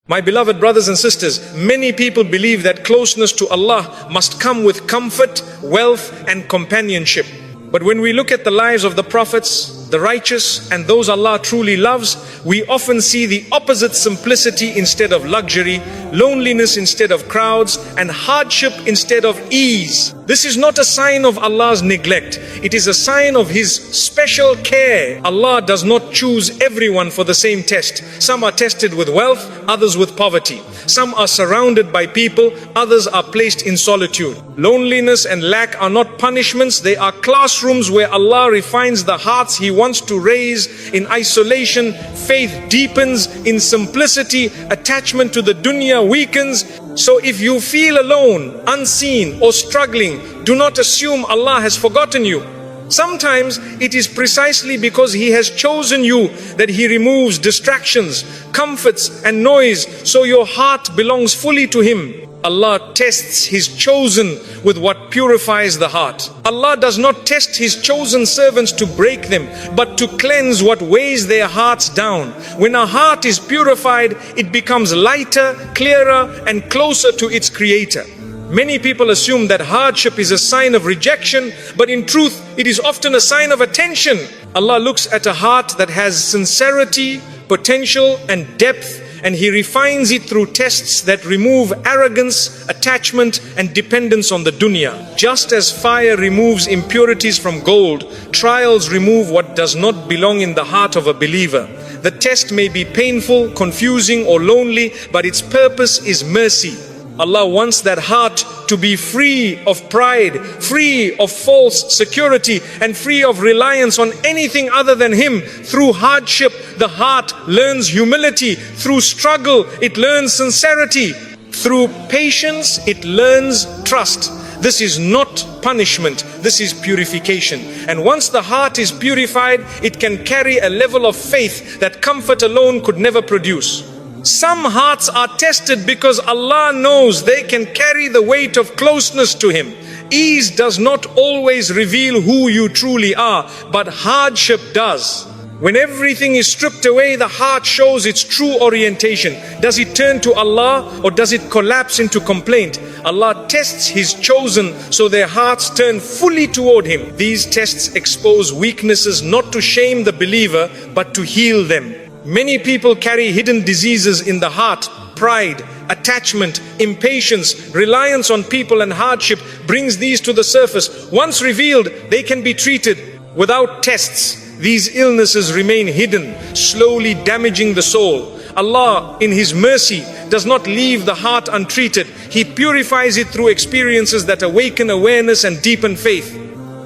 My beloved brothers and sisters, many people believe that closeness to Allah must come with comfort, wealth and companionship. But when we look at the lives of the prophets, the righteous and those Allah truly loves, we often see the opposite: simplicity instead of luxury, loneliness instead of crowds, and hardship instead of ease. This is not a sign of Allah's neglect. It is a sign of His special care. Allah does not choose everyone for the same test. Some are tested with wealth, others with poverty. Some are surrounded by people, others are placed in solitude. Loneliness and lack are not punishments, they are classrooms where Allah refines the hearts He wants to raise. In isolation, faith deepens. In simplicity, attachment to the dunya weakens. So if you feel alone, unseen or struggling, do not assume Allah has forgotten you. Sometimes it is precisely because He has chosen you that He removes distractions, comforts and noise, so your heart belongs fully to Him. Allah tests His chosen with what purifies the heart. Allah does not test His chosen servants to break them, but to cleanse what weighs their hearts down. When a heart is purified, it becomes lighter, clearer and closer to its Creator. Many people assume that hardship is a sign of rejection, but in truth, it is often a sign of attention. Allah looks at a heart that has sincerity, potential and depth, and He refines it through tests that remove arrogance, attachment and dependence on the dunya. Just as fire removes impurities from gold, trials remove what does not belong in the heart of a believer. The test may be painful, confusing or lonely, but its purpose is mercy. Allah wants that heart to be free of pride, free of false security and free of reliance on anything other than Him. Through hardship, the heart learns humility. Through struggle, it learns sincerity. Through patience, it learns trust. This is not punishment, this is purification. And once the heart is purified, it can carry a level of faith that comfort alone could never produce. Some hearts are tested because Allah knows they can carry the weight of closeness to Him. Ease does not always reveal who you truly are, but hardship does. When everything is stripped away, the heart shows its true orientation. Does it turn to Allah or does it collapse into complaint? Allah tests His chosen so their hearts turn fully toward Him. These tests expose weaknesses not to shame the believer, but to heal them. Many people carry hidden diseases in the heart. Pride, attachment, impatience, reliance on people and hardship brings these to the surface. Once revealed, they can be treated. Without tests, these illnesses remain hidden, slowly damaging the soul. Allah, in His mercy, does not leave the heart untreated. He purifies it through experiences that awaken awareness and deepen faith.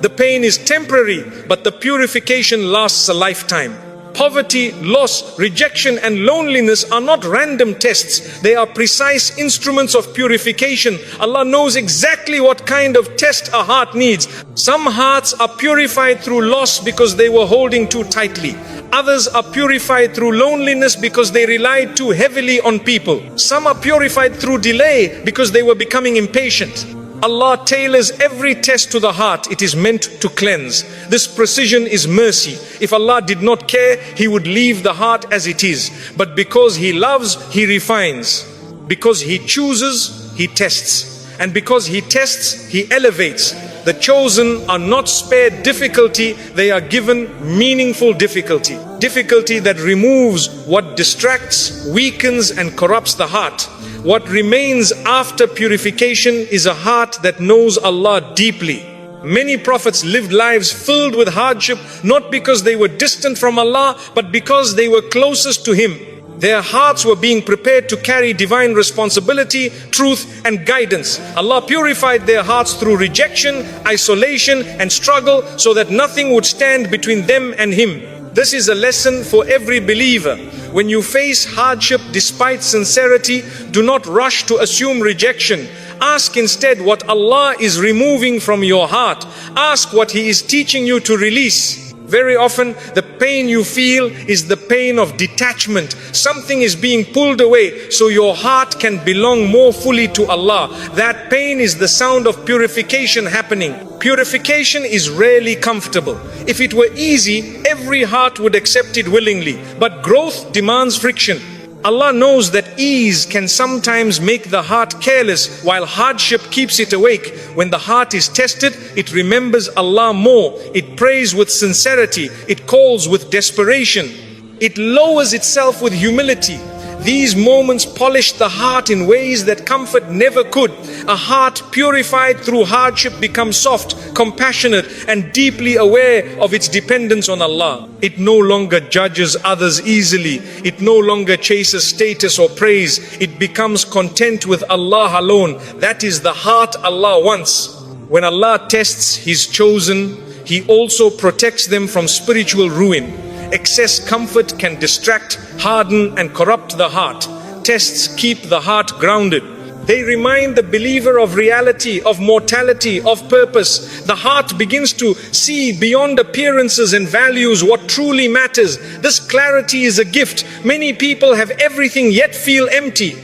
The pain is temporary, but the purification lasts a lifetime. Poverty, loss, rejection and loneliness are not random tests. They are precise instruments of purification. Allah knows exactly what kind of test a heart needs. Some hearts are purified through loss because they were holding too tightly. Others are purified through loneliness because they relied too heavily on people. Some are purified through delay because they were becoming impatient. Allah tailors every test to the heart it is meant to cleanse. This precision is mercy. If Allah did not care, He would leave the heart as it is. But because He loves, He refines. Because He chooses, He tests. And because He tests, He elevates. The chosen are not spared difficulty, they are given meaningful difficulty. Difficulty that removes what distracts, weakens and corrupts the heart. What remains after purification is a heart that knows Allah deeply. Many prophets lived lives filled with hardship, not because they were distant from Allah, but because they were closest to Him. Their hearts were being prepared to carry divine responsibility, truth and guidance. Allah purified their hearts through rejection, isolation and struggle so that nothing would stand between them and Him. This is a lesson for every believer. When you face hardship despite sincerity, do not rush to assume rejection. Ask instead what Allah is removing from your heart. Ask what He is teaching you to release. Very often, the pain you feel is the pain of detachment. Something is being pulled away so your heart can belong more fully to Allah. That pain is the sound of purification happening. Purification is rarely comfortable. If it were easy, every heart would accept it willingly. But growth demands friction. Allah knows that ease can sometimes make the heart careless while hardship keeps it awake. When the heart is tested, it remembers Allah more. It prays with sincerity. It calls with desperation. It lowers itself with humility. These moments polish the heart in ways that comfort never could. A heart purified through hardship becomes soft, compassionate, and deeply aware of its dependence on Allah. It no longer judges others easily. It no longer chases status or praise. It becomes content with Allah alone. That is the heart Allah wants. When Allah tests His chosen, He also protects them from spiritual ruin. Excess comfort can distract, harden, and corrupt the heart. Tests keep the heart grounded. They remind the believer of reality, of mortality, of purpose. The heart begins to see beyond appearances and values what truly matters. This clarity is a gift. Many people have everything yet feel empty.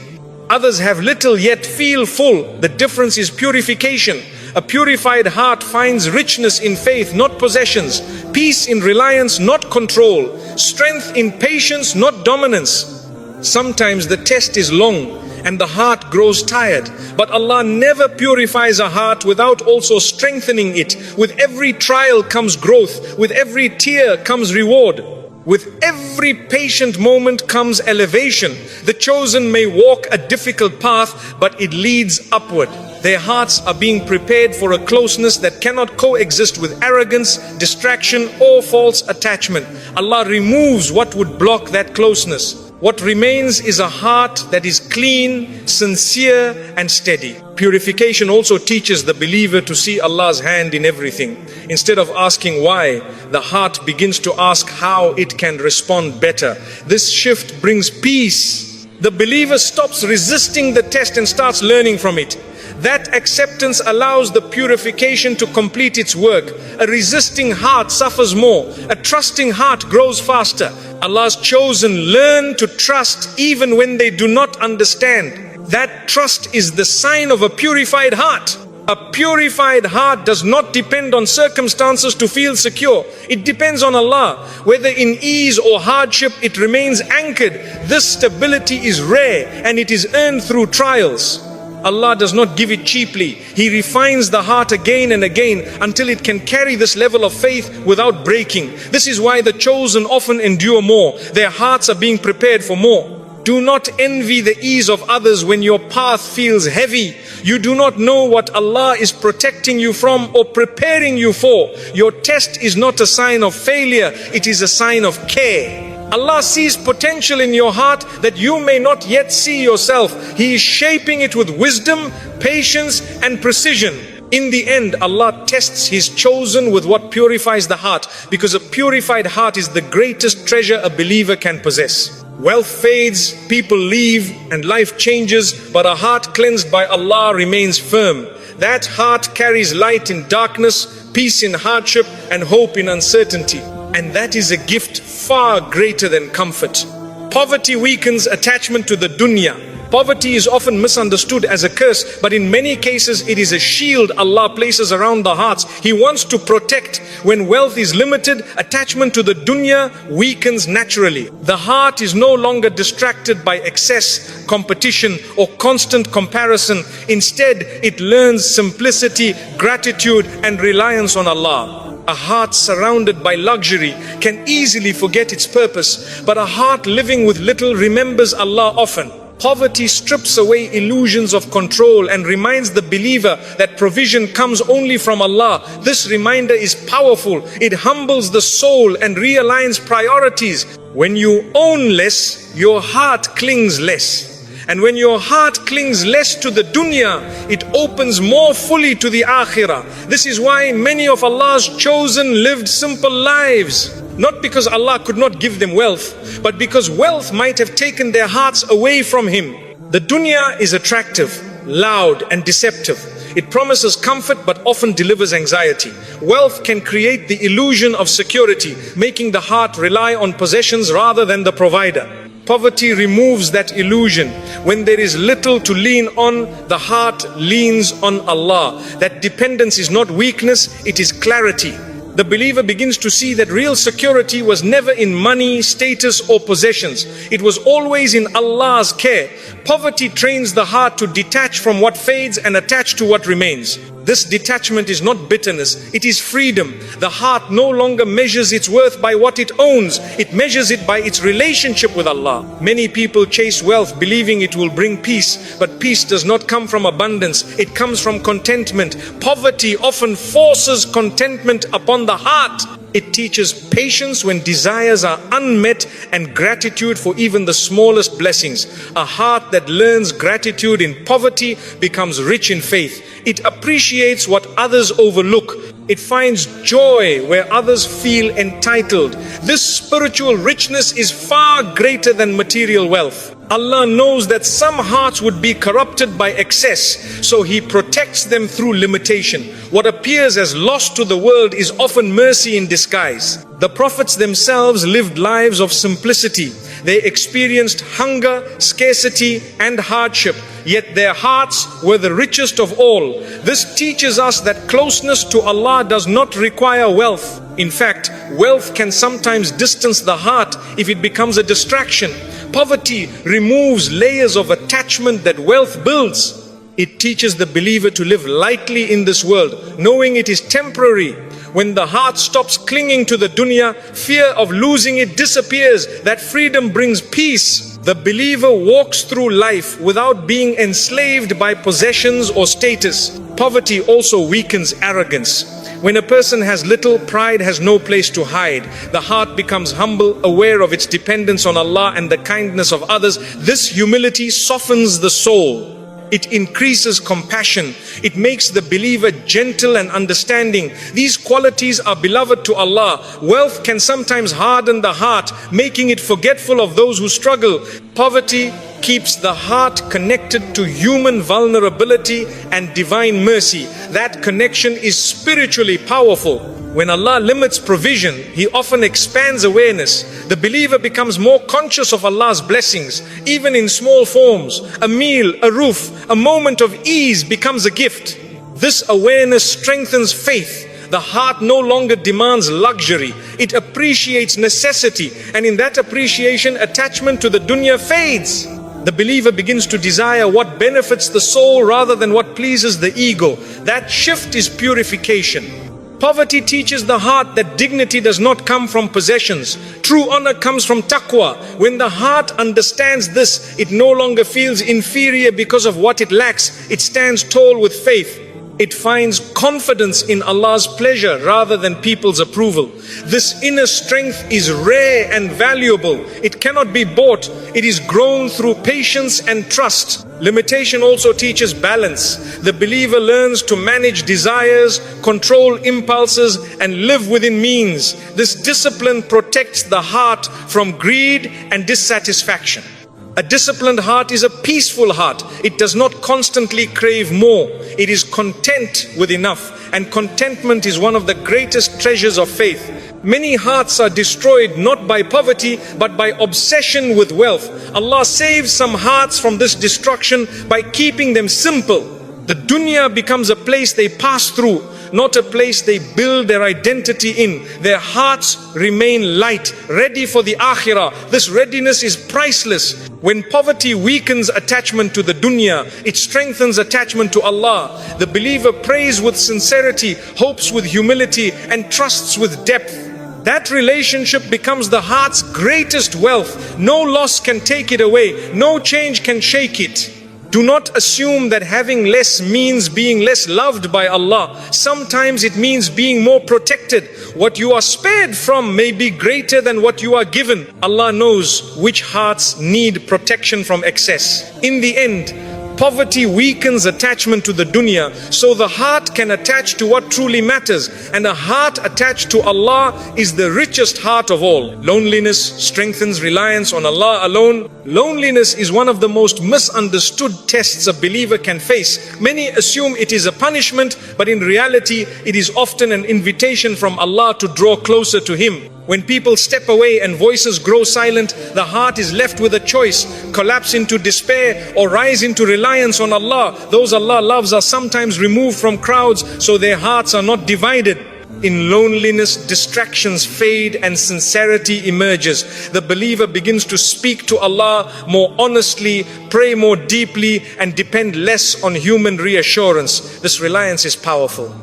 Others have little yet feel full. The difference is purification. A purified heart finds richness in faith, not possessions. Peace in reliance, not control. Strength in patience, not dominance. Sometimes the test is long and the heart grows tired. But Allah never purifies a heart without also strengthening it. With every trial comes growth. With every tear comes reward. With every patient moment comes elevation. The chosen may walk a difficult path, but it leads upward. Their hearts are being prepared for a closeness that cannot coexist with arrogance, distraction, or false attachment. Allah removes what would block that closeness. What remains is a heart that is clean, sincere, and steady. Purification also teaches the believer to see Allah's hand in everything. Instead of asking why, the heart begins to ask how it can respond better. This shift brings peace. The believer stops resisting the test and starts learning from it. That acceptance allows the purification to complete its work. A resisting heart suffers more. A trusting heart grows faster. Allah's chosen learn to trust even when they do not understand. That trust is the sign of a purified heart. A purified heart does not depend on circumstances to feel secure. It depends on Allah. Whether in ease or hardship, it remains anchored. This stability is rare and it is earned through trials. Allah does not give it cheaply. He refines the heart again and again until it can carry this level of faith without breaking. This is why the chosen often endure more. Their hearts are being prepared for more. Do not envy the ease of others when your path feels heavy. You do not know what Allah is protecting you from or preparing you for. Your test is not a sign of failure, it is a sign of care. Allah sees potential in your heart that you may not yet see yourself. He is shaping it with wisdom, patience, and precision. In the end, Allah tests His chosen with what purifies the heart, because a purified heart is the greatest treasure a believer can possess. Wealth fades, people leave, and life changes, but a heart cleansed by Allah remains firm. That heart carries light in darkness, peace in hardship, and hope in uncertainty. And that is a gift far greater than comfort. Poverty weakens attachment to the dunya. Poverty is often misunderstood as a curse, but in many cases it is a shield Allah places around the hearts. He wants to protect. When wealth is limited, attachment to the dunya weakens naturally. The heart is no longer distracted by excess, competition, or constant comparison. Instead, it learns simplicity, gratitude, and reliance on Allah. A heart surrounded by luxury can easily forget its purpose, but a heart living with little remembers Allah often. Poverty strips away illusions of control and reminds the believer that provision comes only from Allah. This reminder is powerful. It humbles the soul and realigns priorities. When you own less, your heart clings less. And when your heart clings less to the dunya, it opens more fully to the akhirah. This is why many of Allah's chosen lived simple lives. Not because Allah could not give them wealth, but because wealth might have taken their hearts away from Him. The dunya is attractive, loud, and deceptive. It promises comfort but often delivers anxiety. Wealth can create the illusion of security, making the heart rely on possessions rather than the provider. Poverty removes that illusion. When there is little to lean on, the heart leans on Allah. That dependence is not weakness, it is clarity. The believer begins to see that real security was never in money, status or possessions. It was always in Allah's care. Poverty trains the heart to detach from what fades and attach to what remains. This detachment is not bitterness, it is freedom. The heart no longer measures its worth by what it owns, it measures it by its relationship with Allah. Many people chase wealth believing it will bring peace, but peace does not come from abundance, it comes from contentment. Poverty often forces contentment upon the heart. It teaches patience when desires are unmet and gratitude for even the smallest blessings. A heart that learns gratitude in poverty becomes rich in faith. It appreciates what others overlook. It finds joy where others feel entitled. This spiritual richness is far greater than material wealth. Allah knows that some hearts would be corrupted by excess, so He protects them through limitation. What appears as loss to the world is often mercy in disguise. The prophets themselves lived lives of simplicity. They experienced hunger, scarcity and hardship, yet their hearts were the richest of all. This teaches us that closeness to Allah does not require wealth. In fact, wealth can sometimes distance the heart if it becomes a distraction. Poverty removes layers of attachment that wealth builds. It teaches the believer to live lightly in this world, knowing it is temporary. When the heart stops clinging to the dunya, fear of losing it disappears. That freedom brings peace. The believer walks through life without being enslaved by possessions or status. Poverty also weakens arrogance. When a person has little, pride has no place to hide. The heart becomes humble, aware of its dependence on Allah and the kindness of others. This humility softens the soul. It increases compassion. It makes the believer gentle and understanding. These qualities are beloved to Allah. Wealth can sometimes harden the heart, making it forgetful of those who struggle. Poverty keeps the heart connected to human vulnerability and divine mercy. That connection is spiritually powerful. When Allah limits provision, He often expands awareness. The believer becomes more conscious of Allah's blessings, even in small forms. A meal, a roof, a moment of ease becomes a gift. This awareness strengthens faith. The heart no longer demands luxury. It appreciates necessity, and in that appreciation, attachment to the dunya fades. The believer begins to desire what benefits the soul rather than what pleases the ego. That shift is purification. Poverty teaches the heart that dignity does not come from possessions. True honor comes from taqwa. When the heart understands this, it no longer feels inferior because of what it lacks. It stands tall with faith. It finds confidence in Allah's pleasure rather than people's approval. This inner strength is rare and valuable. It cannot be bought. It is grown through patience and trust. Limitation also teaches balance. The believer learns to manage desires, control impulses, and live within means. This discipline protects the heart from greed and dissatisfaction. A disciplined heart is a peaceful heart. It does not constantly crave more. It is content with enough. And contentment is one of the greatest treasures of faith. Many hearts are destroyed not by poverty, but by obsession with wealth. Allah saves some hearts from this destruction by keeping them simple. The dunya becomes a place they pass through, not a place they build their identity in. Their hearts remain light, ready for the Akhirah. This readiness is priceless. When poverty weakens attachment to the dunya, it strengthens attachment to Allah. The believer prays with sincerity, hopes with humility, and trusts with depth. That relationship becomes the heart's greatest wealth. No loss can take it away. No change can shake it. Do not assume that having less means being less loved by Allah. Sometimes it means being more protected. What you are spared from may be greater than what you are given. Allah knows which hearts need protection from excess. In the end, poverty weakens attachment to the dunya, so the heart can attach to what truly matters. And a heart attached to Allah is the richest heart of all. Loneliness strengthens reliance on Allah alone. Loneliness is one of the most misunderstood tests a believer can face. Many assume it is a punishment, but in reality, it is often an invitation from Allah to draw closer to Him. When people step away and voices grow silent, the heart is left with a choice: collapse into despair or rise into reliance on Allah. Those Allah loves are sometimes removed from crowds, so their hearts are not divided. In loneliness, distractions fade and sincerity emerges. The believer begins to speak to Allah more honestly, pray more deeply, and depend less on human reassurance. This reliance is powerful.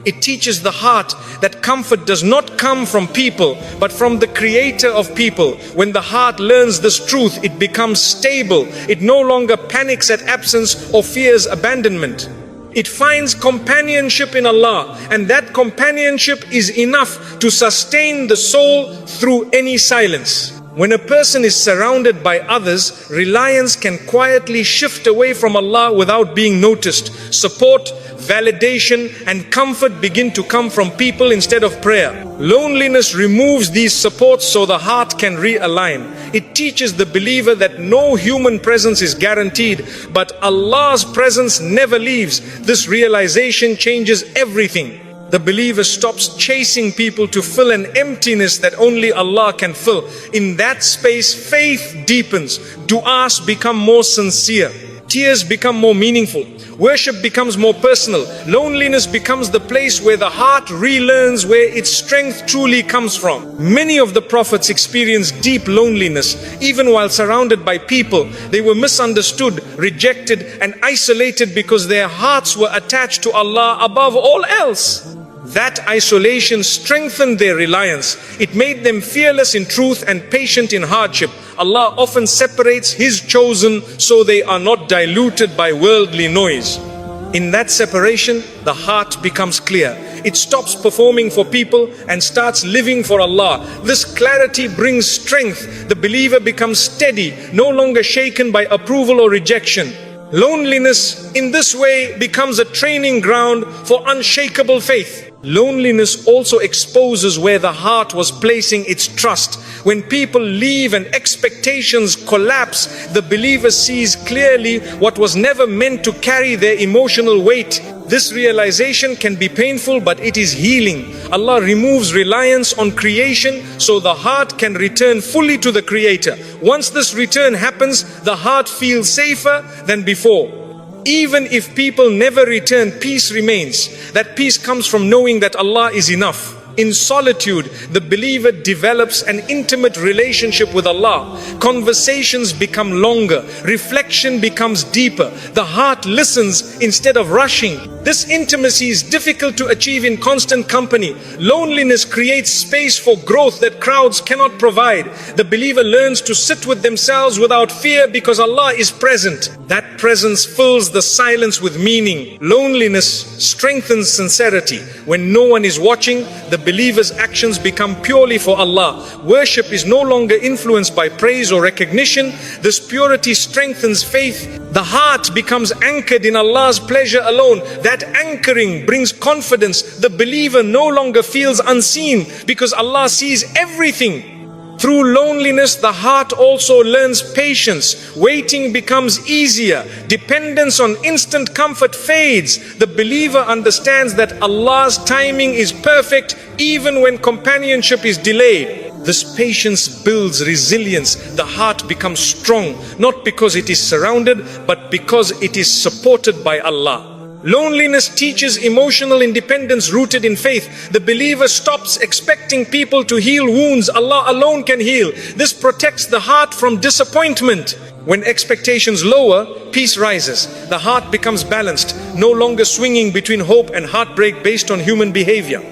It teaches the heart that comfort does not come from people, but from the Creator of people. When the heart learns this truth, it becomes stable. It no longer panics at absence or fears abandonment. It finds companionship in Allah, and that companionship is enough to sustain the soul through any silence. When a person is surrounded by others, reliance can quietly shift away from Allah without being noticed. Support, validation, and comfort begin to come from people instead of prayer. Loneliness removes these supports so the heart can realign. It teaches the believer that no human presence is guaranteed, but Allah's presence never leaves. This realization changes everything. The believer stops chasing people to fill an emptiness that only Allah can fill. In that space, faith deepens, du'as become more sincere, tears become more meaningful, worship becomes more personal, loneliness becomes the place where the heart relearns where its strength truly comes from. Many of the prophets experienced deep loneliness. Even while surrounded by people, they were misunderstood, rejected, and isolated because their hearts were attached to Allah above all else. That isolation strengthened their reliance. It made them fearless in truth and patient in hardship. Allah often separates His chosen so they are not diluted by worldly noise. In that separation, the heart becomes clear. It stops performing for people and starts living for Allah. This clarity brings strength. The believer becomes steady, no longer shaken by approval or rejection. Loneliness in this way becomes a training ground for unshakable faith. Loneliness also exposes where the heart was placing its trust. When people leave and expectations collapse, the believer sees clearly what was never meant to carry their emotional weight. This realization can be painful, but it is healing. Allah removes reliance on creation so the heart can return fully to the Creator. Once this return happens, the heart feels safer than before. Even if people never return, peace remains. That peace comes from knowing that Allah is enough. In solitude, the believer develops an intimate relationship with Allah. Conversations become longer, reflection becomes deeper. The heart listens instead of rushing. This intimacy is difficult to achieve in constant company. Loneliness creates space for growth that crowds cannot provide. The believer learns to sit with themselves without fear because Allah is present. That presence fills the silence with meaning. Loneliness strengthens sincerity. When no one is watching, the believer's actions become purely for Allah. Worship is no longer influenced by praise or recognition. This purity strengthens faith. The heart becomes anchored in Allah's pleasure alone. That anchoring brings confidence. The believer no longer feels unseen because Allah sees everything. Through loneliness, the heart also learns patience. Waiting becomes easier. Dependence on instant comfort fades. The believer understands that Allah's timing is perfect even when companionship is delayed. This patience builds resilience. The heart becomes strong, not because it is surrounded, but because it is supported by Allah. Loneliness teaches emotional independence rooted in faith. The believer stops expecting people to heal wounds Allah alone can heal. This protects the heart from disappointment. When expectations lower, peace rises. The heart becomes balanced, no longer swinging between hope and heartbreak based on human behavior.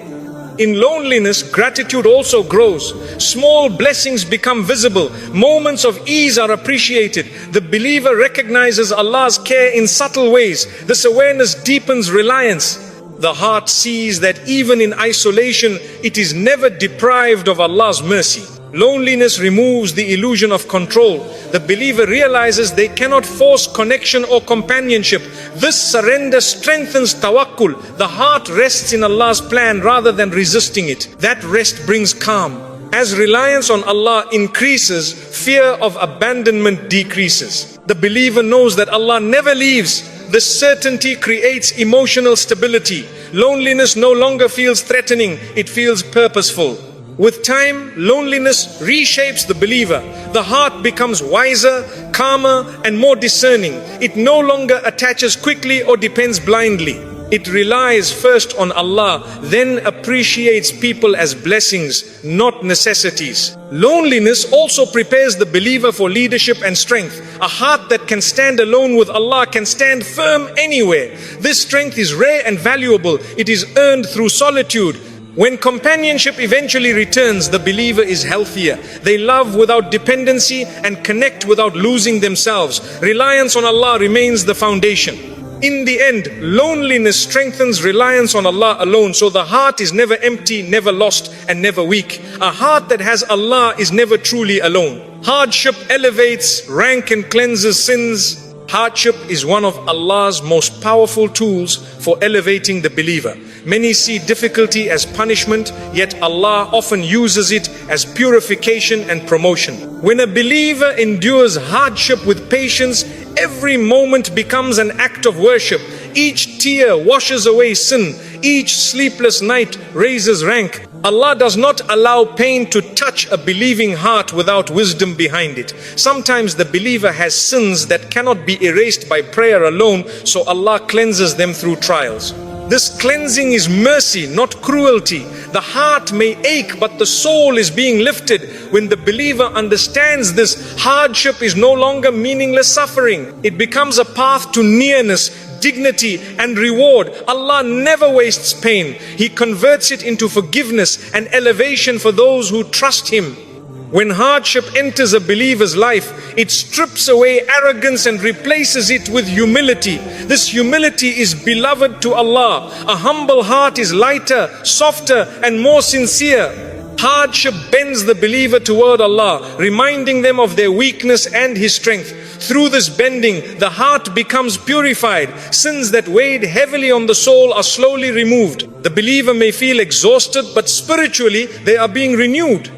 In loneliness, gratitude also grows. Small blessings become visible. Moments of ease are appreciated. The believer recognizes Allah's care in subtle ways. This awareness deepens reliance. The heart sees that even in isolation, it is never deprived of Allah's mercy. Loneliness removes the illusion of control. The believer realizes they cannot force connection or companionship. This surrender strengthens tawakkul. The heart rests in Allah's plan rather than resisting it. That rest brings calm. As reliance on Allah increases, fear of abandonment decreases. The believer knows that Allah never leaves. This certainty creates emotional stability. Loneliness no longer feels threatening, it feels purposeful. With time, loneliness reshapes the believer. The heart becomes wiser, calmer, and more discerning. It no longer attaches quickly or depends blindly. It relies first on Allah, then appreciates people as blessings, not necessities. Loneliness also prepares the believer for leadership and strength. A heart that can stand alone with Allah can stand firm anywhere. This strength is rare and valuable. It is earned through solitude. When companionship eventually returns, the believer is healthier. They love without dependency and connect without losing themselves. Reliance on Allah remains the foundation. In the end, loneliness strengthens reliance on Allah alone, so the heart is never empty, never lost, and never weak. A heart that has Allah is never truly alone. Hardship elevates rank and cleanses sins. Hardship is one of Allah's most powerful tools for elevating the believer. Many see difficulty as punishment, yet Allah often uses it as purification and promotion. When a believer endures hardship with patience, every moment becomes an act of worship. Each tear washes away sin. Each sleepless night raises rank. Allah does not allow pain to touch a believing heart without wisdom behind it. Sometimes the believer has sins that cannot be erased by prayer alone, so Allah cleanses them through trials. This cleansing is mercy, not cruelty. The heart may ache, but the soul is being lifted. When the believer understands this, hardship is no longer meaningless suffering. It becomes a path to nearness, dignity and reward. Allah never wastes pain. He converts it into forgiveness and elevation for those who trust Him. When hardship enters a believer's life, it strips away arrogance and replaces it with humility. This humility is beloved to Allah. A humble heart is lighter, softer and more sincere. Hardship bends the believer toward Allah, reminding them of their weakness and His strength. Through this bending, the heart becomes purified. Sins that weighed heavily on the soul are slowly removed. The believer may feel exhausted, but spiritually they are being renewed.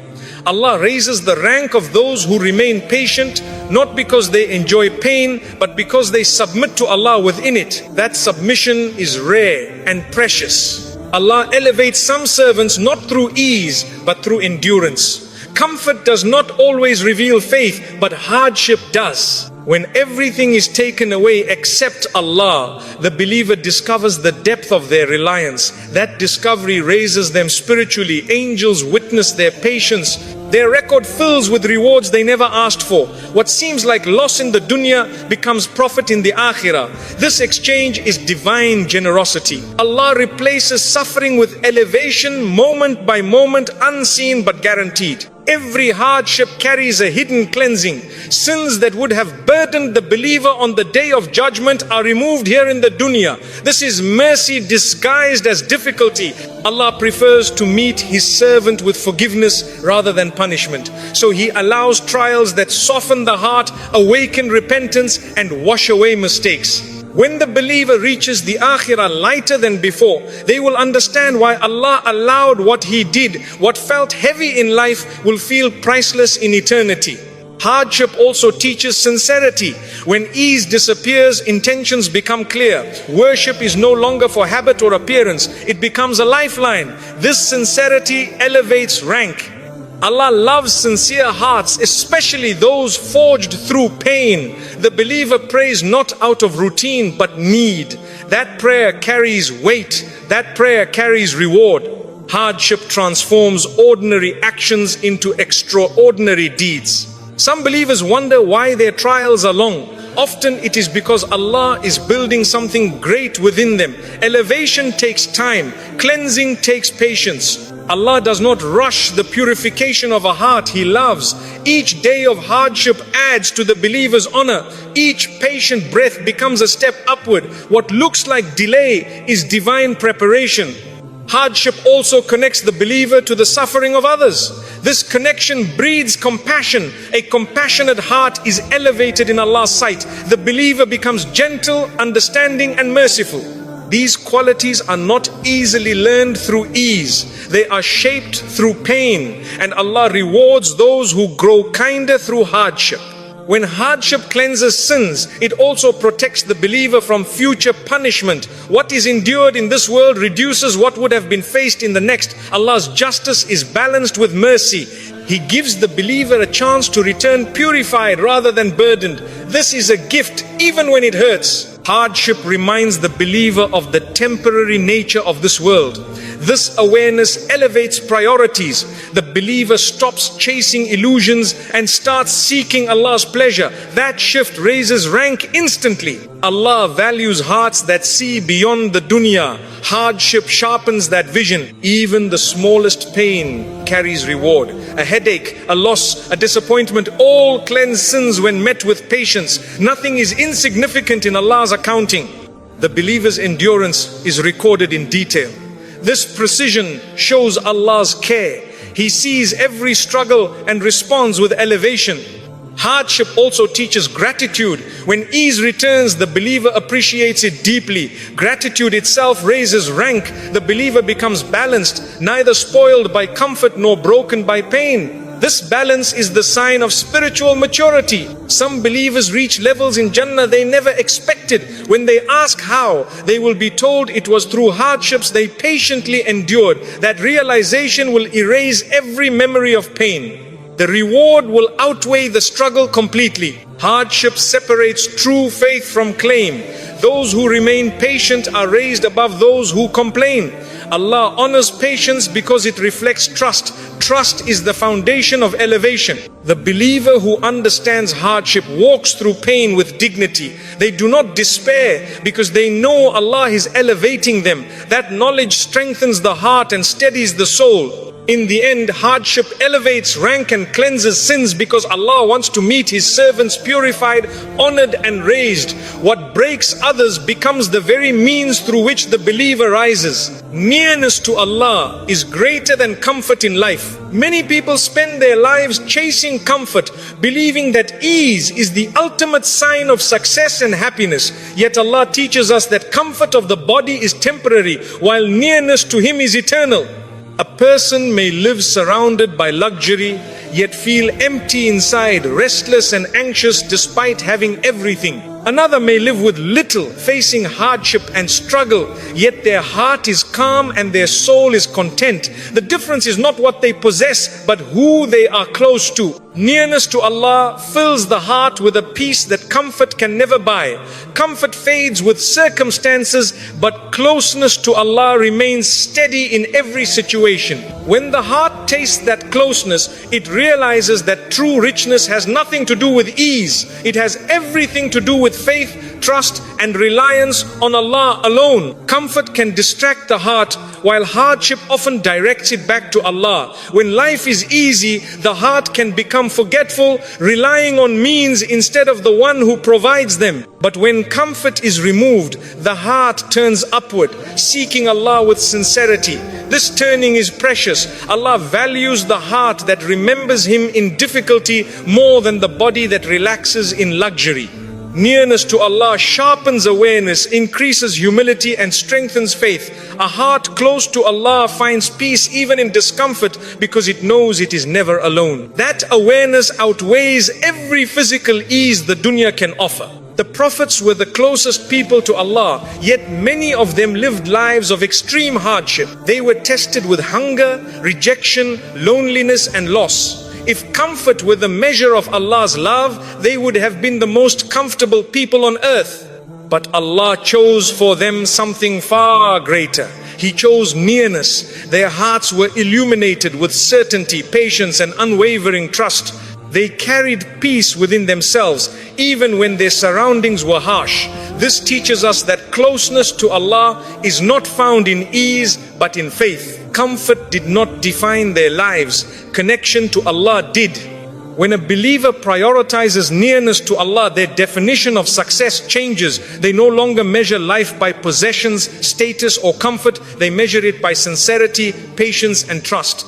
Allah raises the rank of those who remain patient, not because they enjoy pain, but because they submit to Allah within it. That submission is rare and precious. Allah elevates some servants not through ease, but through endurance. Comfort does not always reveal faith, but hardship does. When everything is taken away except Allah, the believer discovers the depth of their reliance. That discovery raises them spiritually. Angels witness their patience. Their record fills with rewards they never asked for. What seems like loss in the dunya becomes profit in the akhirah. This exchange is divine generosity. Allah replaces suffering with elevation, moment by moment, unseen but guaranteed. Every hardship carries a hidden cleansing. Sins that would have burdened the believer on the day of judgment are removed here in the dunya. This is mercy disguised as difficulty. Allah prefers to meet His servant with forgiveness rather than punishment. So He allows trials that soften the heart, awaken repentance and wash away mistakes. When the believer reaches the Akhirah lighter than before, they will understand why Allah allowed what He did. What felt heavy in life will feel priceless in eternity. Hardship also teaches sincerity. When ease disappears, intentions become clear. Worship is no longer for habit or appearance. It becomes a lifeline. This sincerity elevates rank. Allah loves sincere hearts, especially those forged through pain. The believer prays not out of routine but need. That prayer carries weight. That prayer carries reward. Hardship transforms ordinary actions into extraordinary deeds. Some believers wonder why their trials are long. Often it is because Allah is building something great within them. Elevation takes time. Cleansing takes patience. Allah does not rush the purification of a heart He loves. Each day of hardship adds to the believer's honor. Each patient breath becomes a step upward. What looks like delay is divine preparation. Hardship also connects the believer to the suffering of others. This connection breeds compassion. A compassionate heart is elevated in Allah's sight. The believer becomes gentle, understanding and merciful. These qualities are not easily learned through ease. They are shaped through pain, and Allah rewards those who grow kinder through hardship. When hardship cleanses sins, it also protects the believer from future punishment. What is endured in this world reduces what would have been faced in the next. Allah's justice is balanced with mercy. He gives the believer a chance to return purified rather than burdened. This is a gift even when it hurts. Hardship reminds the believer of the temporary nature of this world. This awareness elevates priorities. The believer stops chasing illusions and starts seeking Allah's pleasure. That shift raises rank instantly. Allah values hearts that see beyond the dunya. Hardship sharpens that vision. Even the smallest pain carries reward. A headache, a loss, a disappointment, all cleanse sins when met with patience. Nothing is insignificant in Allah's accounting. The believer's endurance is recorded in detail. This precision shows Allah's care. He sees every struggle and responds with elevation. Hardship also teaches gratitude. When ease returns, the believer appreciates it deeply. Gratitude itself raises rank. The believer becomes balanced, neither spoiled by comfort nor broken by pain. This balance is the sign of spiritual maturity. Some believers reach levels in Jannah they never expected. When they ask how, they will be told it was through hardships they patiently endured. That realization will erase every memory of pain. The reward will outweigh the struggle completely. Hardship separates true faith from claim. Those who remain patient are raised above those who complain. Allah honors patience because it reflects trust. Trust is the foundation of elevation. The believer who understands hardship walks through pain with dignity. They do not despair because they know Allah is elevating them. That knowledge strengthens the heart and steadies the soul. In the end, hardship elevates rank and cleanses sins because Allah wants to meet His servants purified, honored and raised. What breaks others becomes the very means through which the believer rises. Nearness to Allah is greater than comfort in life. Many people spend their lives chasing comfort, believing that ease is the ultimate sign of success and happiness. Yet Allah teaches us that comfort of the body is temporary, while nearness to Him is eternal. A person may live surrounded by luxury, yet feel empty inside, restless and anxious despite having everything. Another may live with little, facing hardship and struggle, yet their heart is calm and their soul is content. The difference is not what they possess, but who they are close to. Nearness to Allah fills the heart with a peace that comfort can never buy. Comfort fades with circumstances, but closeness to Allah remains steady in every situation. When the heart tastes that closeness, it realizes that true richness has nothing to do with ease. It has everything to do with faith, trust and reliance on Allah alone. Comfort can distract the heart, while hardship often directs it back to Allah. When life is easy, the heart can become forgetful, relying on means instead of the one who provides them. But when comfort is removed, the heart turns upward, seeking Allah with sincerity. This turning is precious. Allah values the heart that remembers Him in difficulty more than the body that relaxes in luxury. Nearness to Allah sharpens awareness, increases humility and strengthens faith. A heart close to Allah finds peace even in discomfort because it knows it is never alone. That awareness outweighs every physical ease the dunya can offer. The prophets were the closest people to Allah, yet many of them lived lives of extreme hardship. They were tested with hunger, rejection, loneliness and loss. If comfort were the measure of Allah's love, they would have been the most comfortable people on earth. But Allah chose for them something far greater. He chose nearness. Their hearts were illuminated with certainty, patience and unwavering trust. They carried peace within themselves, even when their surroundings were harsh. This teaches us that closeness to Allah is not found in ease, but in faith. Comfort did not define their lives. Connection to Allah did. When a believer prioritizes nearness to Allah, their definition of success changes. They no longer measure life by possessions, status or comfort. They measure it by sincerity, patience and trust.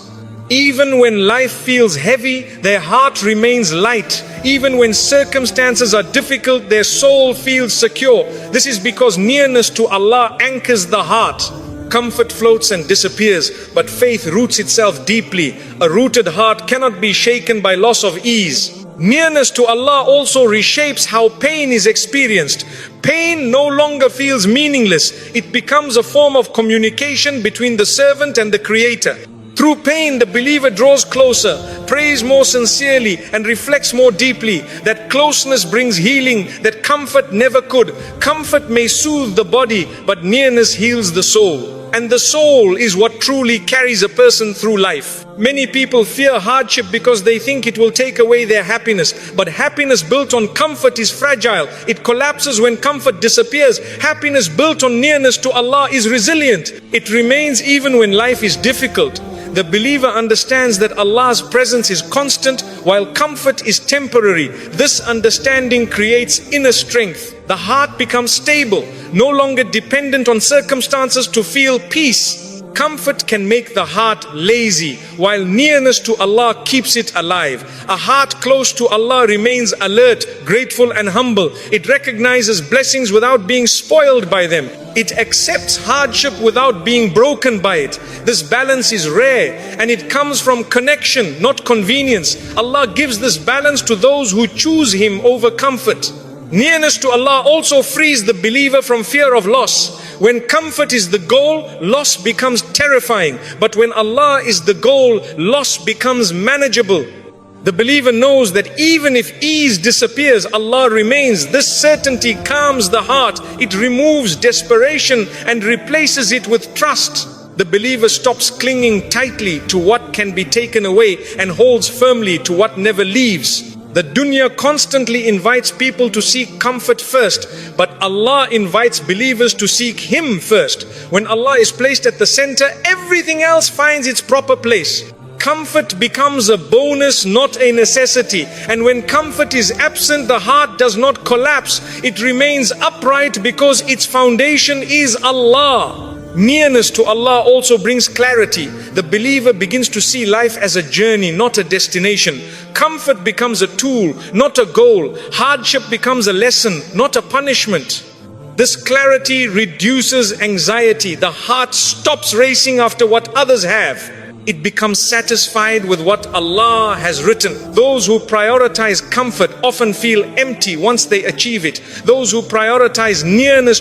Even when life feels heavy, their heart remains light. Even when circumstances are difficult, their soul feels secure. This is because nearness to Allah anchors the heart. Comfort floats and disappears, but faith roots itself deeply. A rooted heart cannot be shaken by loss of ease. Nearness to Allah also reshapes how pain is experienced. Pain no longer feels meaningless. It becomes a form of communication between the servant and the Creator. Through pain, the believer draws closer, prays more sincerely, and reflects more deeply. That closeness brings healing that comfort never could. Comfort may soothe the body, but nearness heals the soul. And the soul is what truly carries a person through life. Many people fear hardship because they think it will take away their happiness. But happiness built on comfort is fragile. It collapses when comfort disappears. Happiness built on nearness to Allah is resilient. It remains even when life is difficult. The believer understands that Allah's presence is constant while comfort is temporary. This understanding creates inner strength. The heart becomes stable, no longer dependent on circumstances to feel peace. Comfort can make the heart lazy, while nearness to Allah keeps it alive. A heart close to Allah remains alert, grateful and humble. It recognizes blessings without being spoiled by them. It accepts hardship without being broken by it. This balance is rare and it comes from connection, not convenience. Allah gives this balance to those who choose Him over comfort. Nearness to Allah also frees the believer from fear of loss. When comfort is the goal, loss becomes terrifying. But when Allah is the goal, loss becomes manageable. The believer knows that even if ease disappears, Allah remains. This certainty calms the heart. It removes desperation and replaces it with trust. The believer stops clinging tightly to what can be taken away and holds firmly to what never leaves. The dunya constantly invites people to seek comfort first, but Allah invites believers to seek Him first. When Allah is placed at the center, everything else finds its proper place. Comfort becomes a bonus, not a necessity. And when comfort is absent, the heart does not collapse. It remains upright because its foundation is Allah. Nearness to Allah also brings clarity. The believer begins to see life as a journey, not a destination. Comfort becomes a tool, not a goal. Hardship becomes a lesson, not a punishment. This clarity reduces anxiety. The heart stops racing after what others have. It becomes satisfied with what Allah has written. Those who prioritize comfort often feel empty once they achieve it. Those who prioritize nearness